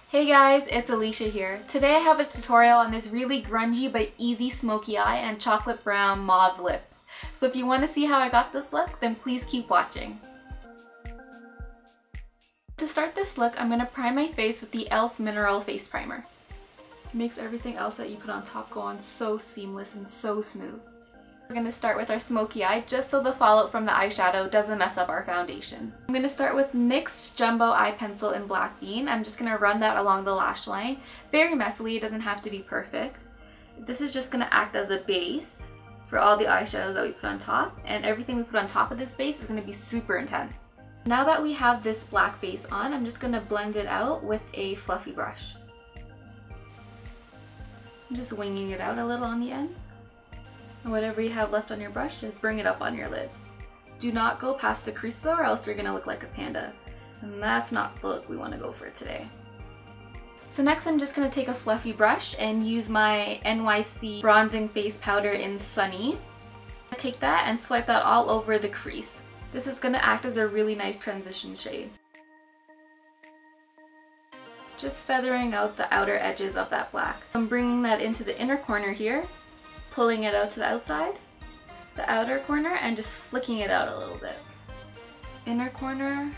Hey guys, it's Alicia here. Today I have a tutorial on this really grungy but easy smoky eye and chocolate brown mauve lips. So if you want to see how I got this look, then please keep watching. To start this look, I'm going to prime my face with the e.l.f. Mineral Face Primer. It makes everything else that you put on top go on so seamless and so smooth. We're going to start with our smoky eye just so the fallout from the eyeshadow doesn't mess up our foundation. I'm going to start with NYX Jumbo Eye Pencil in Black Bean. I'm just going to run that along the lash line. Very messily, it doesn't have to be perfect. This is just going to act as a base for all the eyeshadows that we put on top, and everything we put on top of this base is going to be super intense. Now that we have this black base on, I'm just going to blend it out with a fluffy brush. I'm just winging it out a little on the end. And whatever you have left on your brush, just bring it up on your lid. Do not go past the crease though, or else you're gonna look like a panda. And that's not the look we want to go for today. So next I'm just gonna take a fluffy brush and use my NYC Bronzing Face Powder in Sunny. Take that and swipe that all over the crease. This is gonna act as a really nice transition shade. Just feathering out the outer edges of that black. I'm bringing that into the inner corner here, pulling it out to the outside, the outer corner, and just flicking it out a little bit. Inner corner,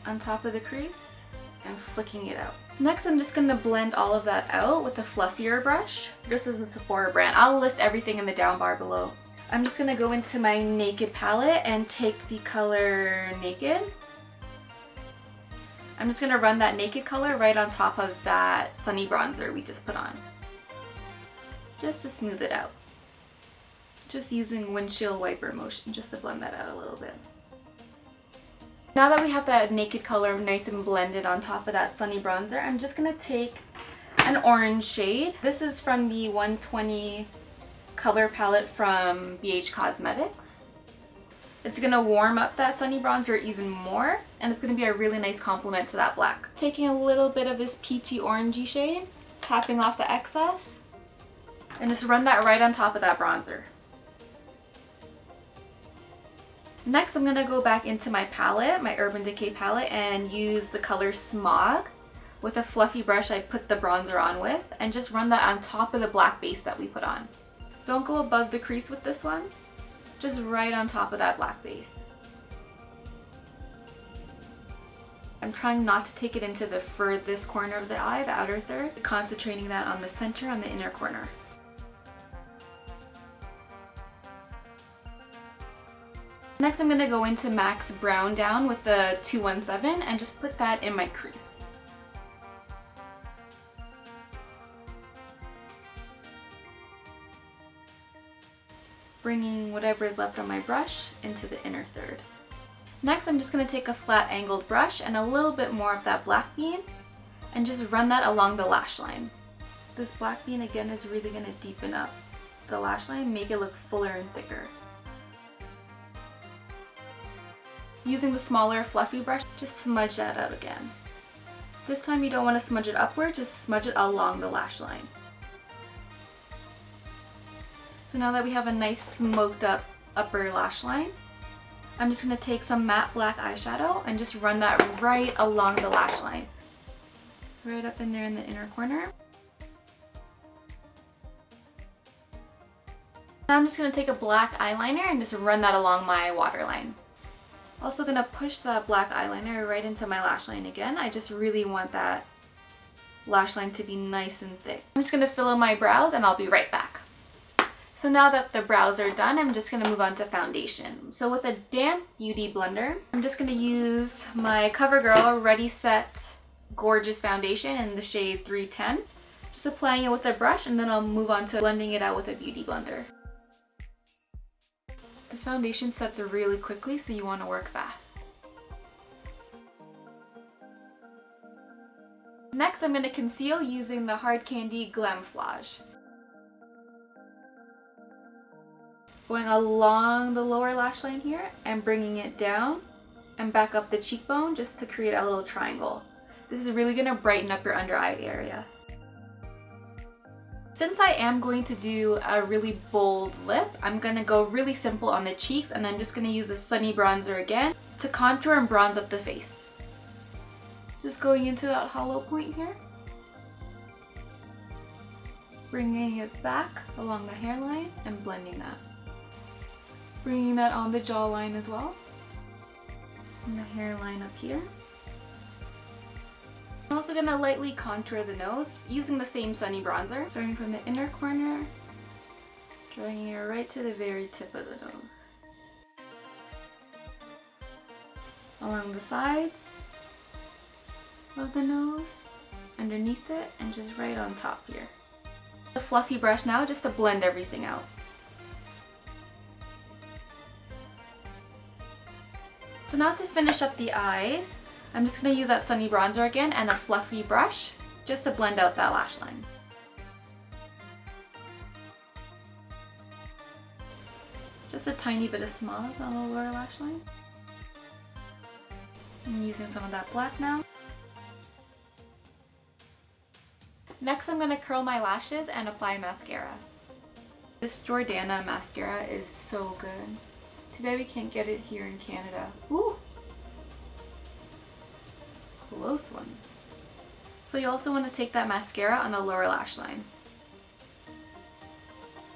on top of the crease, and flicking it out. Next I'm just going to blend all of that out with a fluffier brush. This is a Sephora brand. I'll list everything in the down bar below. I'm just going to go into my Naked palette and take the color Naked. I'm just going to run that Naked color right on top of that Sunny bronzer we just put on, just to smooth it out. Just using windshield wiper motion just to blend that out a little bit. Now that we have that Naked color nice and blended on top of that Sunny bronzer, I'm just going to take an orange shade. This is from the 120 color palette from BH Cosmetics. It's going to warm up that Sunny bronzer even more, and it's going to be a really nice complement to that black. Taking a little bit of this peachy orangey shade, tapping off the excess, and just run that right on top of that bronzer. Next I'm going to go back into my palette, my Urban Decay palette, and use the color Smog. With a fluffy brush I put the bronzer on with, and just run that on top of the black base that we put on. Don't go above the crease with this one, just right on top of that black base. I'm trying not to take it into the furthest corner of the eye, the outer third, concentrating that on the center, on the inner corner. Next I'm going to go into MAC's Brown Down with the 217 and just put that in my crease. Bringing whatever is left on my brush into the inner third. Next I'm just going to take a flat angled brush and a little bit more of that black bean and just run that along the lash line. This black bean again is really going to deepen up the lash line, make it look fuller and thicker. Using the smaller fluffy brush, just smudge that out again. This time you don't want to smudge it upward, just smudge it along the lash line. So now that we have a nice smoked up upper lash line, I'm just going to take some matte black eyeshadow and just run that right along the lash line. Right up in there in the inner corner. Now I'm just going to take a black eyeliner and just run that along my waterline. Also going to push that black eyeliner right into my lash line again. I just really want that lash line to be nice and thick. I'm just going to fill in my brows and I'll be right back. So now that the brows are done, I'm just going to move on to foundation. So with a damp beauty blender, I'm just going to use my Covergirl Ready Set Gorgeous Foundation in the shade 310. Just applying it with a brush, and then I'll move on to blending it out with a beauty blender. This foundation sets really quickly, so you want to work fast. Next, I'm going to conceal using the Hard Candy Glamoflauge. Going along the lower lash line here and bringing it down and back up the cheekbone just to create a little triangle. This is really going to brighten up your under eye area. Since I am going to do a really bold lip, I'm going to go really simple on the cheeks, and I'm just going to use the Sunny bronzer again to contour and bronze up the face. Just going into that hollow point here. Bringing it back along the hairline and blending that. Bringing that on the jawline as well. And the hairline up here. I'm also gonna lightly contour the nose using the same sunny bronzer. Starting from the inner corner, dragging it right to the very tip of the nose. Along the sides of the nose, underneath it, and just right on top here. A fluffy brush now just to blend everything out. So now to finish up the eyes, I'm just going to use that sunny bronzer again and a fluffy brush just to blend out that lash line. Just a tiny bit of smog on the lower lash line. I'm using some of that black now. Next I'm going to curl my lashes and apply mascara. This Jordana mascara is so good. Too bad we can't get it here in Canada. Ooh! Close one. So you also want to take that mascara on the lower lash line.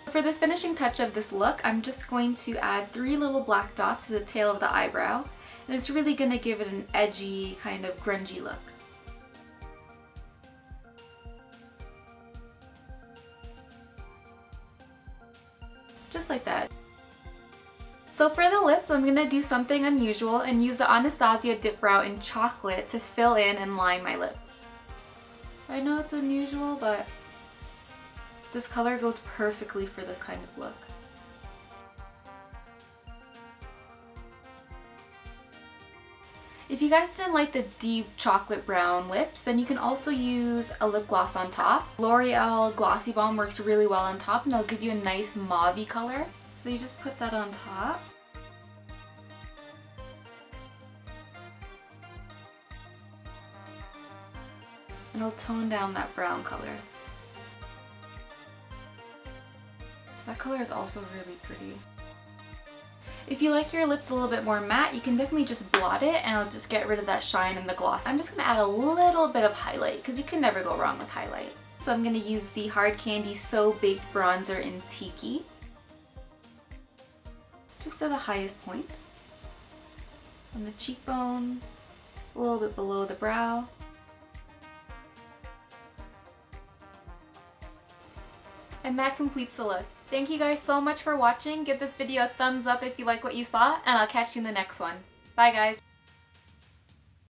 For the finishing touch of this look, I'm just going to add 3 little black dots to the tail of the eyebrow. And it's really going to give it an edgy, kind of grungy look. Just like that. So for the lips, I'm going to do something unusual and use the Anastasia Dip Brow in Chocolate to fill in and line my lips. I know it's unusual, but this color goes perfectly for this kind of look. If you guys didn't like the deep chocolate brown lips, then you can also use a lip gloss on top. L'Oreal Glossy Bomb works really well on top and they'll give you a nice mauve-y color. So you just put that on top. And it'll tone down that brown color. That color is also really pretty. If you like your lips a little bit more matte, you can definitely just blot it and it'll just get rid of that shine and the gloss. I'm just going to add a little bit of highlight because you can never go wrong with highlight. So I'm going to use the Hard Candy So Baked Bronzer in Tiki. Just to the highest point. On the cheekbone, a little bit below the brow. And that completes the look. Thank you guys so much for watching. Give this video a thumbs up if you like what you saw, and I'll catch you in the next one. Bye guys!